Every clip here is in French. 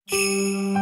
Petit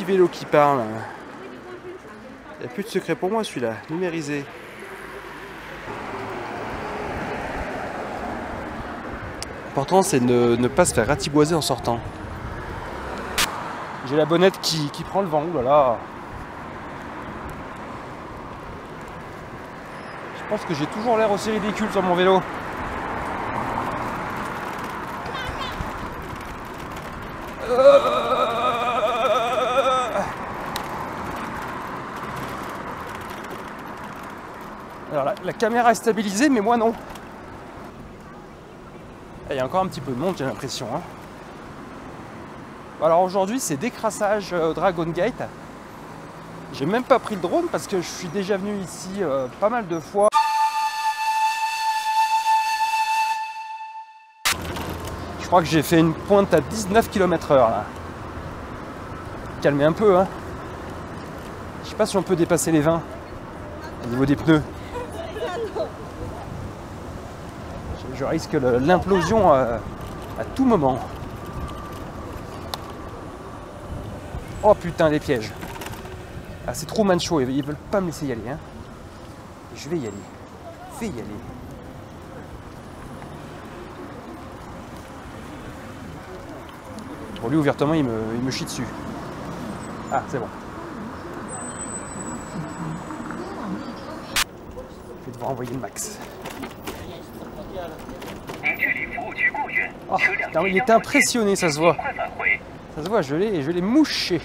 vélo qui parle. Il n'y a plus de secret pour moi celui-là, numérisé. L'important c'est de ne pas se faire ratiboiser en sortant. J'ai la bonnette qui prend le vent, oulala. Je pense que j'ai toujours l'air aussi ridicule sur mon vélo. Alors la caméra est stabilisée, mais moi non. Il y a encore un petit peu de monde, j'ai l'impression. Hein. Alors aujourd'hui, c'est décrassage Dragon Gate. J'ai même pas pris le drone parce que je suis déjà venu ici pas mal de fois. Je crois que j'ai fait une pointe à 19 km/h là. Calmez un peu, hein. Je sais pas si on peut dépasser les 20 au niveau des pneus. Je risque l'implosion à tout moment. Oh putain, les pièges. Ah, c'est trop manchot, ils veulent pas me laisser y aller. Hein. Je vais y aller. Fais y aller. Bon, lui, ouvertement, il me chie dessus. Ah, c'est bon. Je vais devoir envoyer le max. Oh, non, il était impressionné, ça se voit. Ça se voit, je l'ai mouché.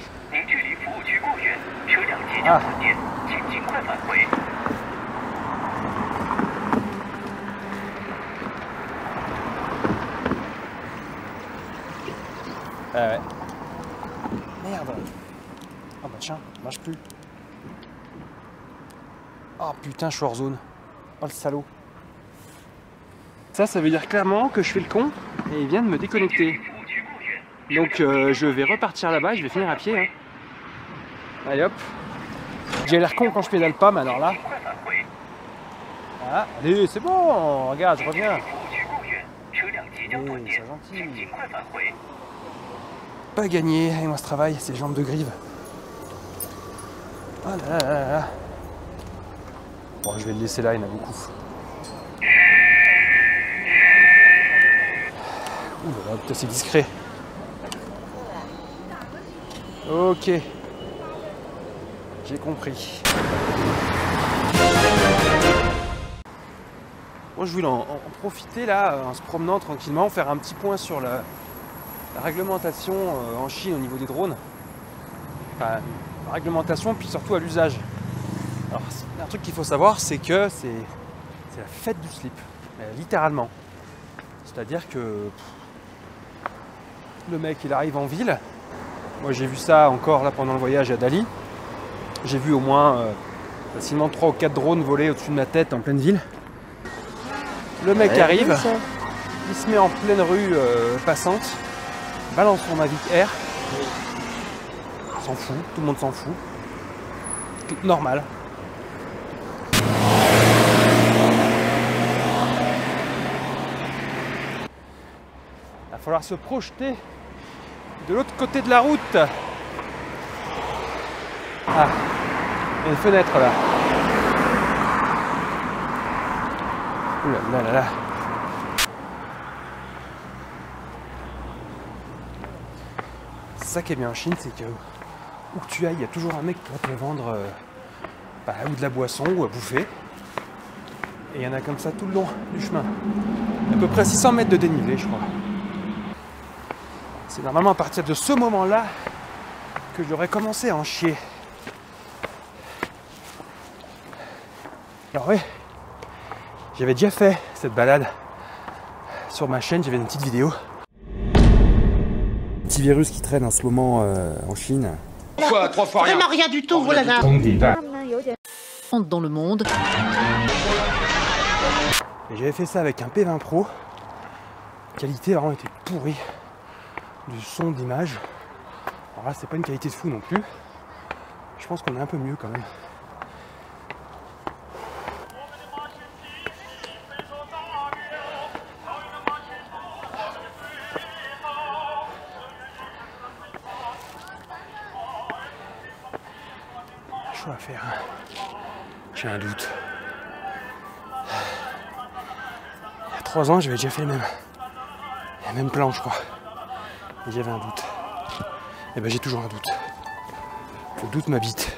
Ah. Ah ouais. Merde. Oh bah tiens, ça marche plus. Oh putain, je suis hors zone. Oh le salaud. Ça veut dire clairement que je fais le con et il vient de me déconnecter. Donc je vais repartir là-bas et je vais finir à pied. Hein. Allez hop. J'ai l'air con quand je pédale pas, mais alors là... Ah, allez, c'est bon, regarde, je reviens. Allez, c'est gentil. Pas gagné, et moi ce travail, c'est jambes de grive. Oh là là là là. Bon, je vais le laisser là, il y en a beaucoup. Ouh là là, putain, c'est discret. Ok. J'ai compris. Moi je voulais en profiter là, en se promenant tranquillement, faire un petit point sur la réglementation en Chine au niveau des drones. Enfin, la réglementation puis surtout à l'usage. Alors un truc qu'il faut savoir, c'est que c'est la fête du slip, littéralement. C'est-à-dire que le mec il arrive en ville. Moi j'ai vu ça encore là pendant le voyage à Dali. J'ai vu au moins facilement 3 ou 4 drones voler au-dessus de ma tête en pleine ville. Le mec arrive, il se met en pleine rue passante, balance son Mavic Air, s'en fout, tout le monde s'en fout. Normal. Il va falloir se projeter de l'autre côté de la route. Ah, il y a une fenêtre là. Ouh là là là. C'est ça qui est bien en Chine, c'est que où que tu ailles, il y a toujours un mec pour te vendre ou de la boisson ou à bouffer. Et il y en a comme ça tout le long du chemin. À peu près 600 mètres de dénivelé, je crois. C'est normalement à partir de ce moment-là que j'aurais commencé à en chier. Alors oui, j'avais déjà fait cette balade sur ma chaîne, j'avais une petite vidéo. Petit virus qui traîne en ce moment en Chine. Quoi, 3 fois rien. Vraiment rien du tout, voilà là. Dans le monde. Et j'avais fait ça avec un P20 Pro. La qualité vraiment était pourrie. Du son, d'image. Alors là, c'est pas une qualité de fou non plus. Je pense qu'on est un peu mieux quand même. Choix à faire. J'ai un doute. Il y a 3 ans, j'avais déjà fait le même plan, je crois. Et j'avais un doute. Et ben j'ai toujours un doute. Le doute m'habite.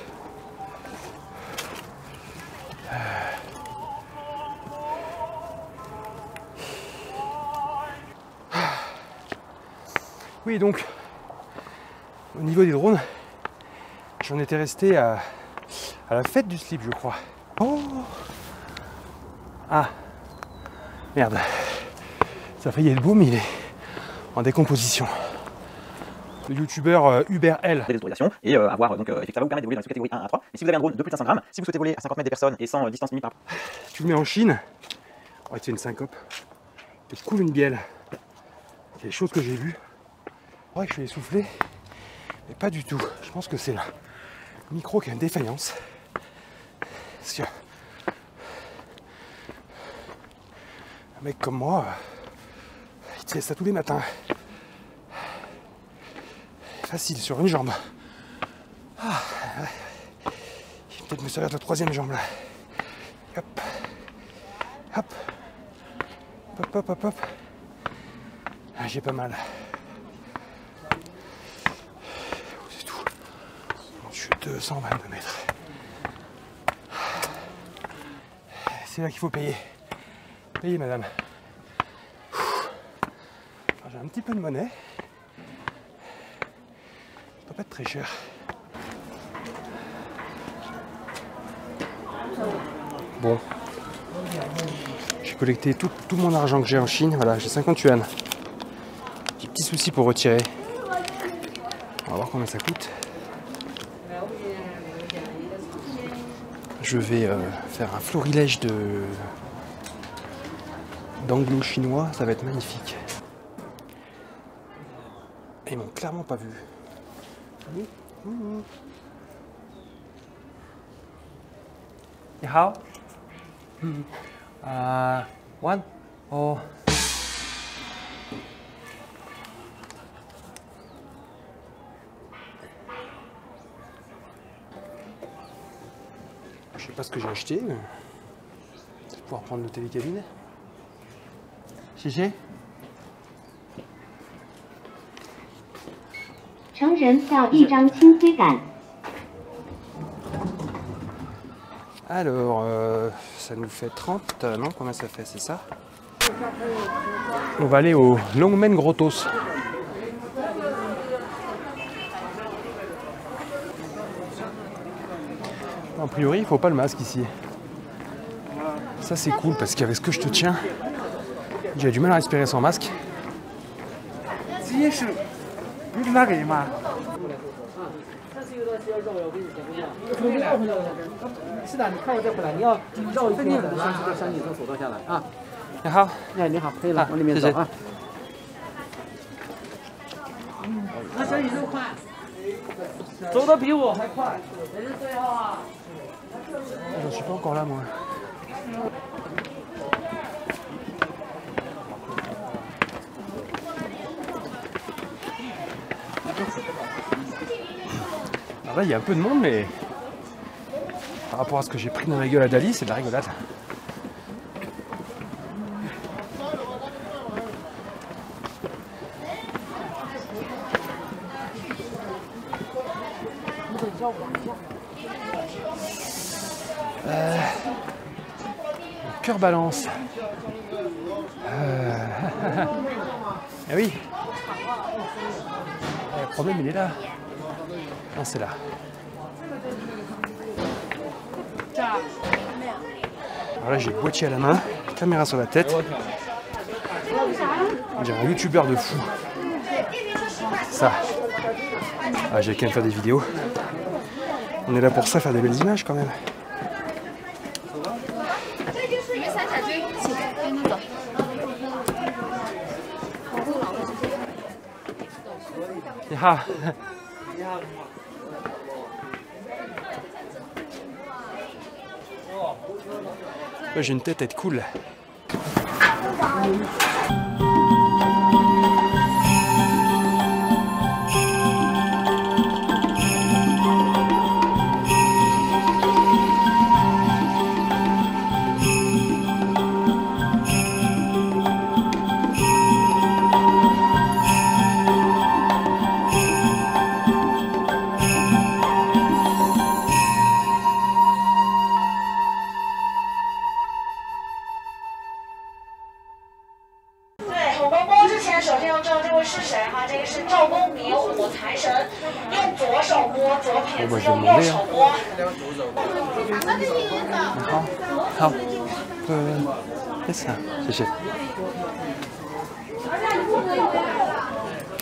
Oui, donc, au niveau des drones, j'en étais resté à la fête du slip, je crois. Oh! Ah! Merde. Ça a failli être beau, mais il est en décomposition. Le youtubeur UberL. Des autorisations et avoir donc ça va vous permettre d'évoluer dans les catégories 1 à 3. Et si vous avez un drone de plus de 500 grammes, si vous souhaitez voler à 50 mètres des personnes et sans distance minimum par... Tu le mets en Chine, oh, tu fais une syncope, tu te coules une bielle. C'est des choses que j'ai vues. C'est vrai que je suis essoufflé, mais pas du tout. Je pense que c'est le micro qui a une défaillance. Parce que un mec comme moi, il te fait ça tous les matins. Facile sur une jambe. Ah, je vais peut-être me servir de la 3e jambe là. Hop. Hop. Hop, hop, hop, hop. Ah, j'ai pas mal. C'est tout. Je suis 222 mètres. C'est là qu'il faut payer. Payez, madame. J'ai un petit peu de monnaie. Ça doit pas être très cher. Bon. J'ai collecté tout mon argent que j'ai en Chine. Voilà, j'ai 50 yuan. J'ai petit souci pour retirer. On va voir combien ça coûte. Je vais faire un florilège d'anglo chinois. Ça va être magnifique. Ils m'ont clairement pas vu. Ni hao. One. Oh. Je sais pas ce que j'ai acheté, mais je vais pouvoir prendre le télécabine. Chiché. 成人要一张轻推杆。 Alors, ça nous fait 30, non? Combien ça fait? C'est ça? On va aller au Longmen Grottos. A priori, il faut pas le masque ici. Ça, c'est cool parce qu'avec ce que je te tiens, j'ai du mal à respirer sans masque. 是的，你看我再回来，你要绕一圈的，向你从手段下来啊。你好，哎，你好，可以了，往里面走啊。那小宇宙快，走得比我还快，谁是最后啊？ J'en suis pas encore là, moi. Alors là, il y a un peu de monde, mais par rapport à ce que j'ai pris dans la gueule à Dali, c'est de la rigolade. Mon cœur balance. Eh oui. Le problème, il est là. Non, c'est là. Alors là, j'ai le boîtier à la main, caméra sur la tête. J'ai un youtubeur de fou. Ça. Ah, j'ai quand même faire des vidéos. On est là pour ça, faire des belles images quand même. Ah. J'ai une tête à être cool. Bon, moi je vais demander. C'est ça,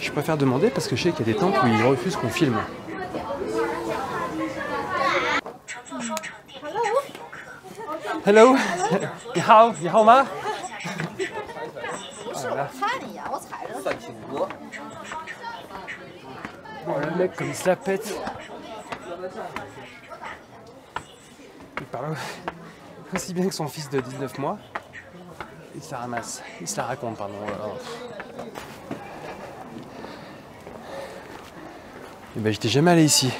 je préfère demander parce que je sais qu'il y a des temples où ils refusent qu'on filme. Hello. 你好，你好吗？ Oh, le mec comme il se la pète. Il parle aussi bien que son fils de 19 mois. Il se la ramasse. Il se la raconte, pardon. Et ben j'étais jamais allé ici.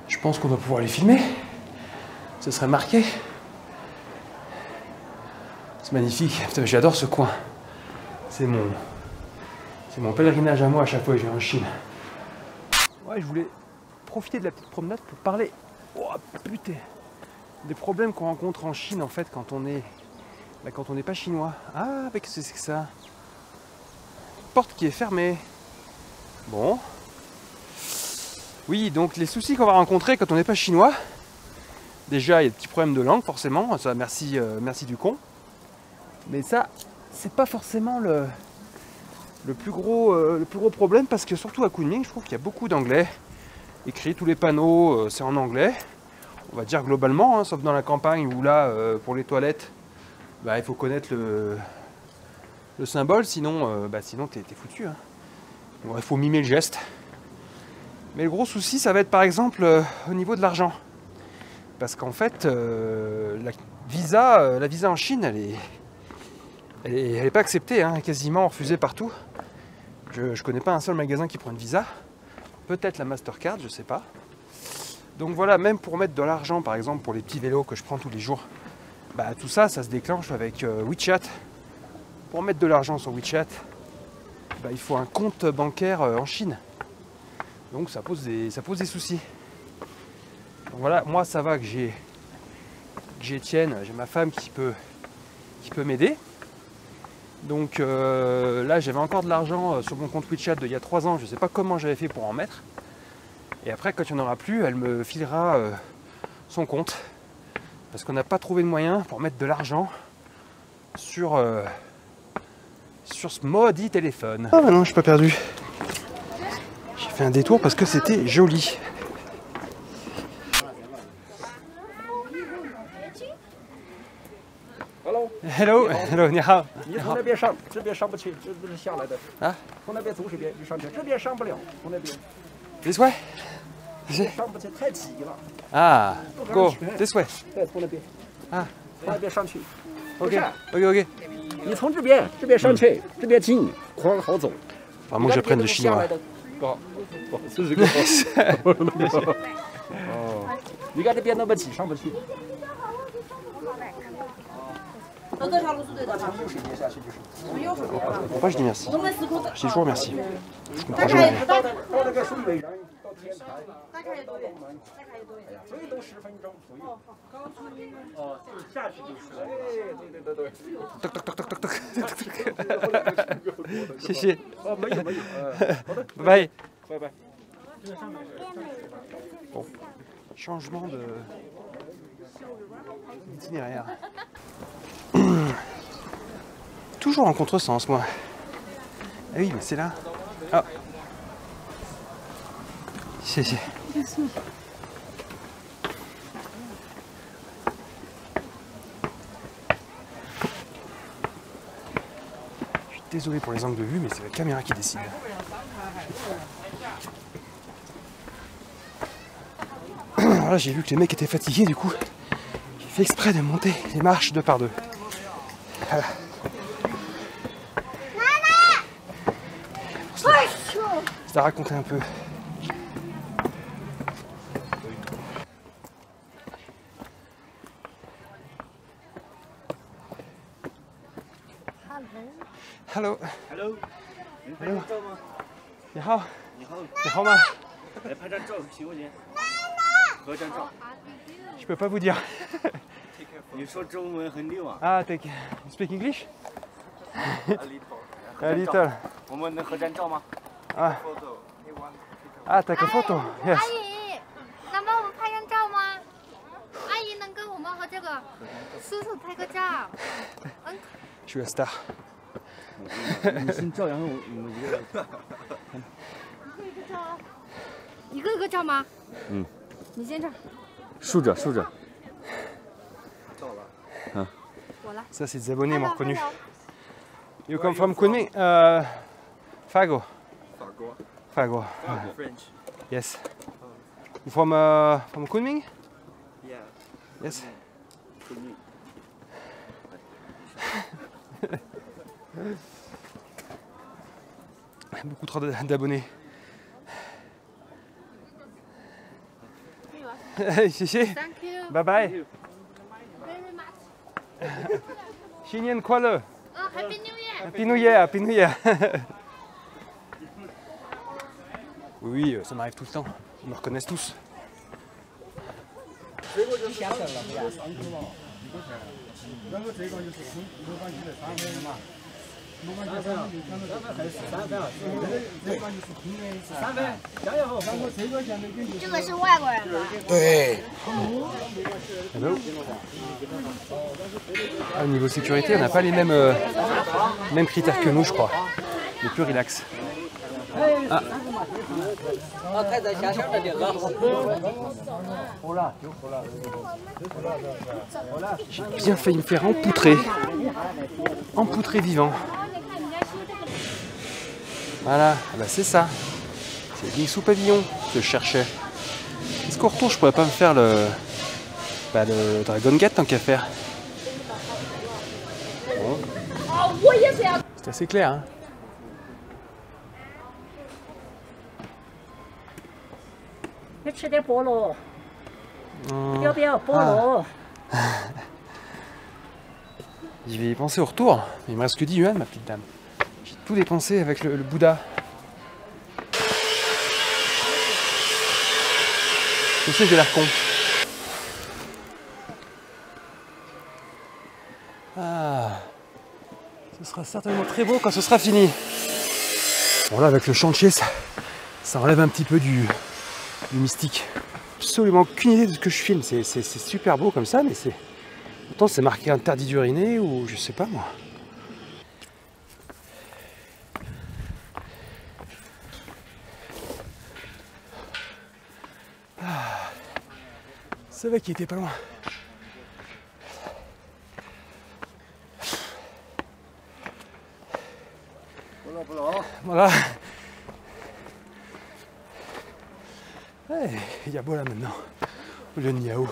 Je pense qu'on va pouvoir les filmer. Ce serait marqué. C'est magnifique. Putain, j'adore ce coin. C'est mon pèlerinage à moi à chaque fois que je viens en Chine. Ouais, je voulais profiter de la petite promenade pour parler. Oh putain, des problèmes qu'on rencontre en Chine en fait quand on est pas chinois. Ah, qu'est-ce que c'est que ça? Porte qui est fermée. Bon. Oui, donc les soucis qu'on va rencontrer quand on n'est pas chinois. Déjà, il y a des petits problèmes de langue, forcément. Ça, merci du con. Mais ça, c'est pas forcément le plus gros problème parce que surtout à Kunming, je trouve qu'il y a beaucoup d'anglais. Écrit, tous les panneaux, c'est en anglais. On va dire globalement, hein, sauf dans la campagne où là, pour les toilettes, bah, il faut connaître le symbole, sinon, sinon t'es foutu. Hein. Bon, il faut mimer le geste. Mais le gros souci, ça va être par exemple au niveau de l'argent. Parce qu'en fait, la visa en Chine, elle est pas acceptée, hein, quasiment refusée partout. Je connais pas un seul magasin qui prend une visa. Peut-être la Mastercard, je sais pas. Donc voilà, même pour mettre de l'argent, par exemple, pour les petits vélos que je prends tous les jours, bah, tout ça, ça se déclenche avec WeChat. Pour mettre de l'argent sur WeChat, bah, il faut un compte bancaire en Chine. Donc ça pose des soucis. Donc voilà, moi ça va que j'ai Étienne, j'ai ma femme qui peut m'aider. Donc là j'avais encore de l'argent sur mon compte WeChat d'il y a 3 ans, je ne sais pas comment j'avais fait pour en mettre. Et après quand il n'y en aura plus, elle me filera son compte. Parce qu'on n'a pas trouvé de moyen pour mettre de l'argent sur ce maudit téléphone. Ah bah non, je suis pas perdu. J'ai fait un détour parce que c'était joli. Hello, hello, 你好。你从那边上，这边上不去，这是下来的。啊？从那边走这边就上去，这边上不了，从那边。This way？上不去，太挤了。啊 ，Go this way。对，从那边。啊，从那边上去。OK。你从这边上去，这边近，宽好走。Ah, moi j'apprends le chinois. 不，这是个哦，你看这边那么挤，上不去。Pourquoi je dis merci? Je dis toujours merci. Je comprends jamais. Toc toc toc toc toc toc. Chichi. Bye. Bon. Changement d'itinéraire. Toujours en contresens, moi. Ah oui, mais c'est là. Ah. Si. Je suis désolé pour les angles de vue, mais c'est la caméra qui décide. Alors là, j'ai vu que les mecs étaient fatigués, du coup, j'ai fait exprès de monter les marches 2 par 2. Voilà. Ça racontait un peu. Hello. Hello， Hello. 你好。你好吗？来拍张照，行不行？合张照。Je peux pas vous dire. 你说中文很溜啊。Ah, take. You speak English? A little. 我们能合张照吗？ Ah. Ah, take a photo. Yes. 阿姨，能帮我们拍张照吗？阿姨能跟我们和这个叔叔拍个照？Je suis la star. 你先照，然后我们一个。一个一个照吗？嗯。你先照。竖着。我来。 Ça, c'est des abonnés m'ont reconnu. You come from Kunming? Fago. Fago. French. Yes. You from Kunming? Yeah. Yes. Beaucoup trop d'abonnés. Chichi. Thank you Bye bye. very much. 新年快乐. Happy New Year. Happy New Year, Happy New Year. Oui, ça m'arrive tout le temps. Ils me reconnaissent tous. Hello. Ah, au niveau sécurité, on n'a pas les mêmes critères que nous, je crois. Mais plus relax. Ah. J'ai bien failli me faire empoutrer. Empoutrer vivant. Voilà, ah bah c'est ça. C'est Bingsu Pavillon que je cherchais. Est-ce qu'au retour je pourrais pas me faire le Dragon Gate tant qu'à faire? Bon. C'est assez clair, hein. Je vais y penser au retour. Il me reste que 10 yuan, ma petite dame. J'ai tout dépensé avec le Bouddha. Je sais que j'ai l'air con. Ah, ce sera certainement très beau quand ce sera fini. Bon là avec le chantier, ça enlève un petit peu du mystique. Absolument aucune idée de ce que je filme. C'est super beau comme ça, mais c'est... Pourtant c'est marqué interdit d'uriner ou je sais pas moi. Ah, c'est vrai qu'il était pas loin. Voilà. Il y a beau là maintenant. Le Niao.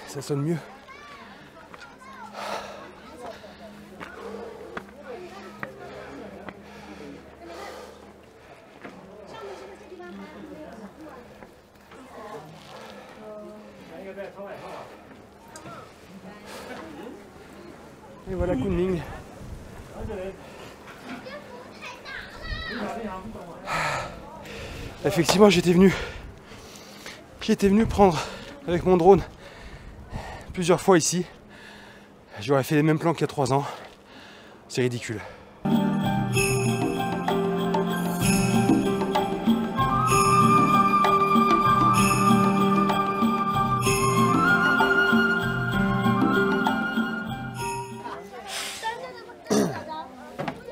Ça sonne mieux. Et voilà Kunming. Effectivement, j'étais venu prendre avec mon drone plusieurs fois ici. J'aurais fait les mêmes plans qu'il y a 3 ans. C'est ridicule.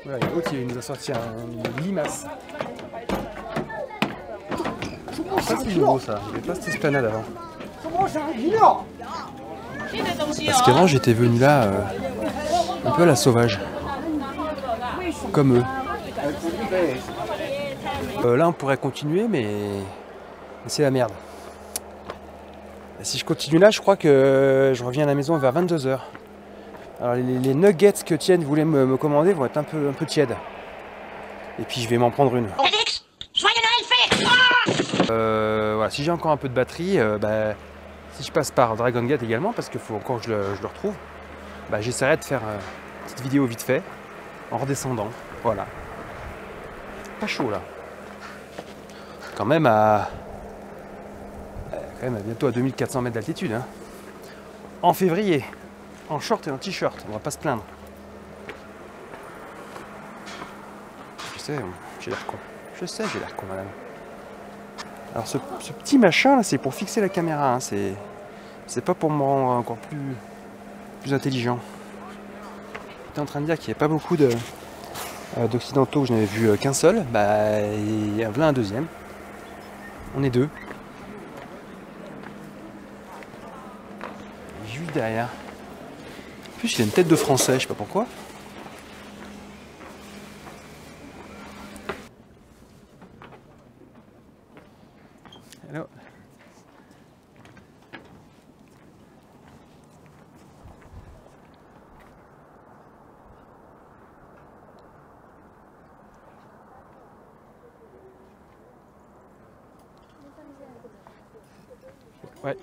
Voilà, l'autre il nous a sorti une limace. C'est nouveau ça, il n'y avait pas cette esplanade avant. Parce qu'avant j'étais venu là un peu à la sauvage. Comme eux. Là on pourrait continuer mais c'est la merde. Et si je continue là je crois que je reviens à la maison vers 22 h. Alors les nuggets que Tienne voulait me commander vont être un peu tièdes. Et puis je vais m'en prendre une. Félix, joyeux Noël fait. Voilà, si j'ai encore un peu de batterie, si je passe par Dragon Gate également, parce qu'il faut encore que je le retrouve, j'essaierai de faire une petite vidéo vite fait, en redescendant. Voilà. Pas chaud là. Quand même à bientôt à 2400 mètres d'altitude. Hein. En février. En short et en t-shirt, on va pas se plaindre. Je sais, j'ai l'air con. Je sais, j'ai l'air con, madame. Alors ce petit machin là, c'est pour fixer la caméra. Hein. C'est pas pour me rendre encore plus intelligent. J'étais en train de dire qu'il n'y avait pas beaucoup d'occidentaux, je n'avais vu qu'un seul. Il y en a un deuxième. On est 2. Juste derrière. En plus, il a une tête de français, je sais pas pourquoi. Hello.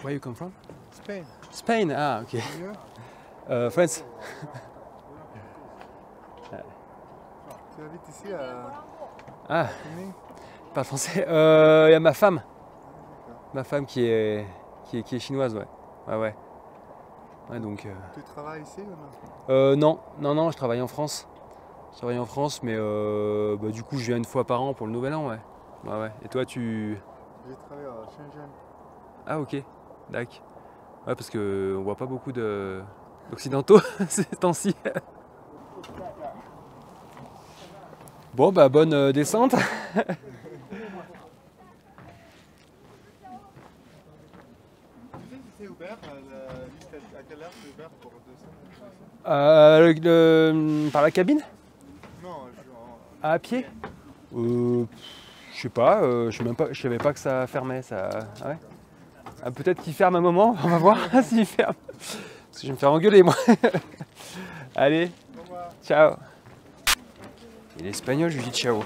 Where you come from? Spain. Spain, ah, ok. France. Tu habites ici à... Ah, pas français. Il y a ma femme. Ma femme qui est chinoise, ouais. Ouais, donc... Tu travailles ici ou non? Non, je travaille en France. Je travaille en France, mais du coup, je viens une fois par an pour le Nouvel An, ouais. Ouais. Et toi, tu... Je travaille à Shenzhen. Ah, ok. D'accord. Ouais, parce qu'on voit pas beaucoup d'occidentaux ces temps-ci. Bon, bonne descente. C'est ouvert, la liste à quelle heure c'est ouvert pour descendre? Par la cabine? Non, à pied? Je sais pas, je savais pas que ça fermait, ça. Ah ouais. Ah, peut-être qu'il ferme un moment, on va voir s'il ferme. Parce que je vais me faire engueuler moi. Allez, ciao. Il est espagnol, je lui dis ciao.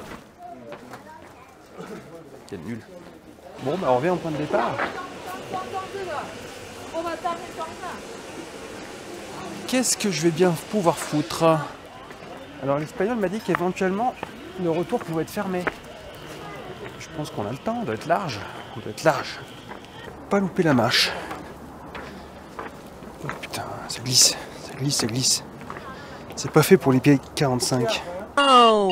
Quel nul. Bon, on revient au point de départ. Qu'est-ce que je vais bien pouvoir foutre? Alors l'espagnol m'a dit qu'éventuellement le retour pouvait être fermé. Je pense qu'on a le temps, on doit être large. On doit être large. Pas louper la marche. Oh putain, ça glisse, ça glisse, ça glisse. C'est pas fait pour les pieds 45. Oh.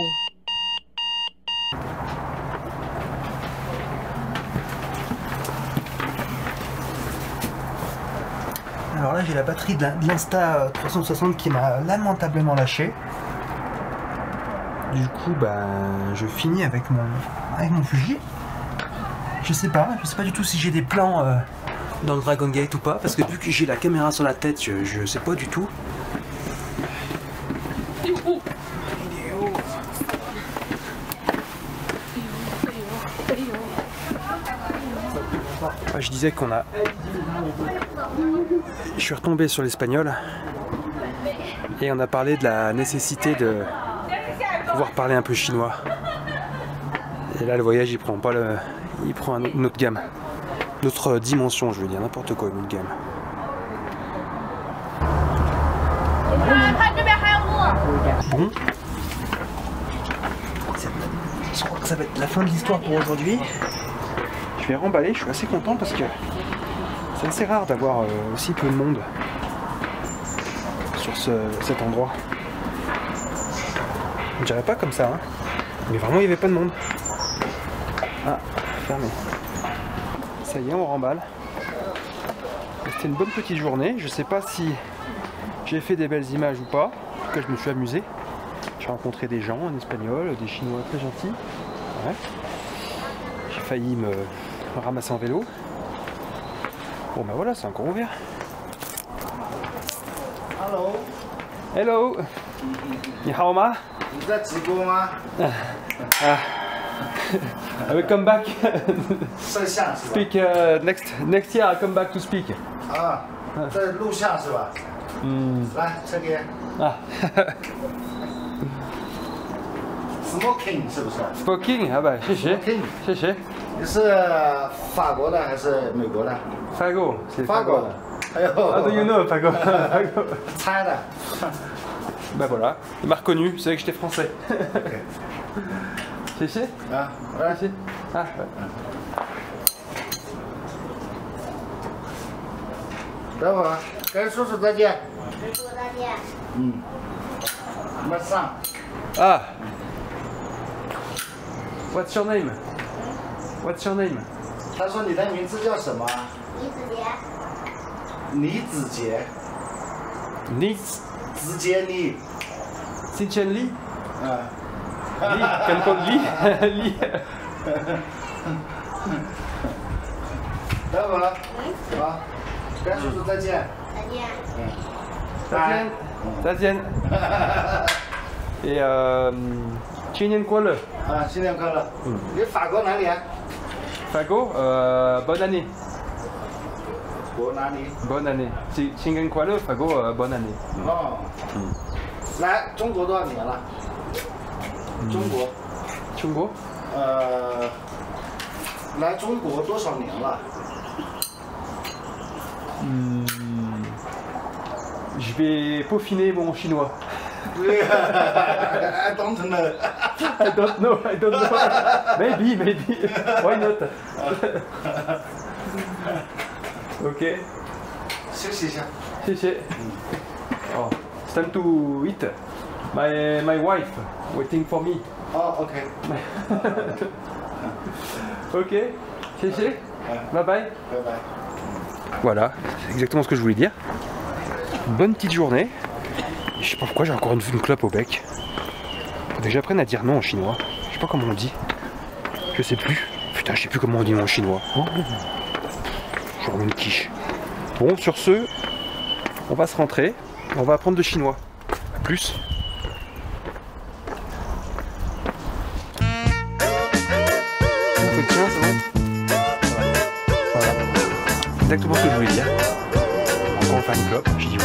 Alors là j'ai la batterie de l'Insta 360 qui m'a lamentablement lâché. Du coup je finis avec mon Fuji. Je sais pas du tout si j'ai des plans dans le Dragon Gate ou pas, parce que vu que j'ai la caméra sur la tête, je sais pas du tout. Je disais je suis retombé sur l'espagnol et on a parlé de la nécessité de pouvoir parler un peu chinois. Et là le voyage il prend une autre gamme, une autre dimension, je veux dire, n'importe quoi, une autre gamme. Bon. Je crois que ça va être la fin de l'histoire pour aujourd'hui. Je vais remballer, je suis assez content parce que c'est assez rare d'avoir aussi peu de monde sur cet endroit. On dirait pas comme ça, hein. Mais vraiment il n'y avait pas de monde. Ah, fermé. Ça y est, on remballe. C'était une bonne petite journée. Je sais pas si j'ai fait des belles images ou pas. En tout cas, je me suis amusé. J'ai rencontré des gens en espagnol, des Chinois très gentils. Ouais. J'ai failli me ramasser en vélo. Bon bah voilà, c'est encore ouvert. Hello， Hello， 你好吗？你在直播吗？ I will come back. 摄像是吧？ Speak next year. I come back to speak. 啊，在录像是吧？嗯来这边啊 ，smoking 是不是 ，Speaking 啊bah，谢谢， ？smoking，谢谢。你是法国的还是美国的？ Fago， c'est 法 Fago 国的。的。哎呦 How do you know Fago? Fago. 猜的。 Bah voilà, il m'a reconnu, il savait que j'étais français. Chéché 啊，来， Chéché Ah, ouais. 等会儿跟叔叔再见。叔叔再见。嗯，马上。 Ah What's your name? What's your name? 他说你的名字叫什么？李子杰。李子杰， Nils 子杰你。 Sinchen Li? 啊。 Li? Kankon Li? Li? 等会儿，好，跟叔叔再见。再见。Tazien Tazien Et Chinen Kuala 啊，新年快乐。你法国哪里啊？ Fago, bonne année. 国哪里？ Bonne année. Chinen Kuala, Fago, bonne année. 哦。来中国多少年了？中国。 Chungo? 来中国多少年了？ Je vais peaufiner mon chinois. I don't know. I don't know, I don't know. Maybe, maybe. Why not? Ok. 休息一下。谢谢. Oh, it's time to eat. My wife waiting for me. 哦，OK。 Ok, chéché. Bye bye. 拜拜。 Voilà, c'est exactement ce que je voulais dire. Bonne petite journée. Je sais pas pourquoi j'ai encore une clope au bec. Faudrait que j'apprenne à dire non en chinois. Je sais pas comment on dit. Je sais plus. Putain, je sais plus comment on dit non en chinois. Oh. Je remets une quiche. Bon, sur ce, on va se rentrer. On va apprendre le chinois. A plus. Tiens, c'est bon. Voilà. Exactement ce que je voulais dire. Encore faire une clope, j'ai dit oui.